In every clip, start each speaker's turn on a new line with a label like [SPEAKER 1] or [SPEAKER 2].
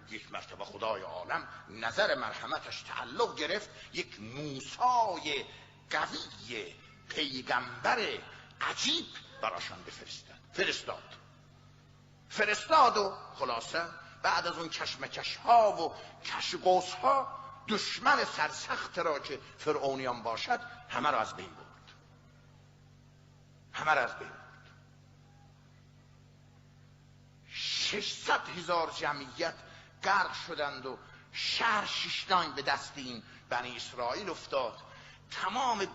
[SPEAKER 1] یک مرتبه خدای عالم نظر مرحمتش تعلق گرفت، یک موسی قوی پیغمبر عجیب براشان فرستاد و خلاصه بعد از اون کشمکش ها و کشقوس ها دشمن سرسخت را که فرعونیان باشد همه را از بین برد. 600,000 جمعیت غرق شدند و شهر شیشتان به دست این بنی اسرائیل افتاد. تمام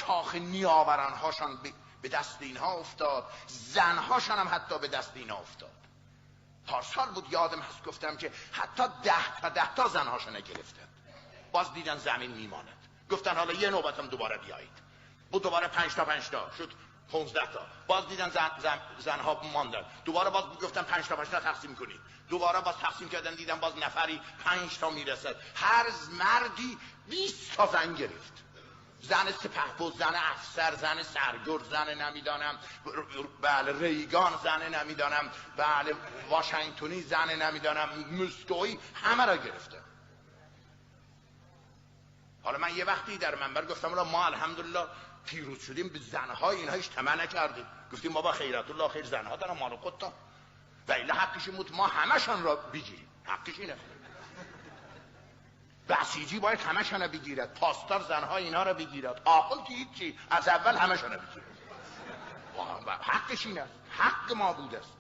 [SPEAKER 1] کاخ نیاوران هاشان به دست اینها افتاد، زنهاشان هم حتی به دست اینها افتاد. پارسال بود یادم هست گفتم که حتی 10 تا زنهاشان گرفتند. باز دیدن زمین میماند، گفتن حالا یه نوبت هم دوباره بیایید. بود دوباره 5 تا شد 15 تا. باز دیدن زنها ماندن، دوباره باز گفتن 5 تا تقسیم کنید. دوباره باز تقسیم کردن، دیدن باز نفری 5 تا میرسد. هر مردی 20 تا زن گرفت. زن سپهبد، زن افسر، زن سرگرد، زن نمیدانم بله ریگان، زن نمیدانم بله واشنگتنی، زن نمیدانم مسکویی، همه را گرفته. حالا من یه وقتی در منبر گفتم ما الحمدلله پیروز شدیم، به زنهای اینها هیچ طمع نکردیم. گفتیم بابا خیرت الله خیر، زنها دارن مال خودتا و الا حقش بود ما همشان را بگیریم. حقش اینه، بسیجی باید همشان را بگیرد، پاسدار زنها اینا را بگیرد، آخوند که هیچی از اول همشان را بگیرد. حقش این است، حق ما بود است.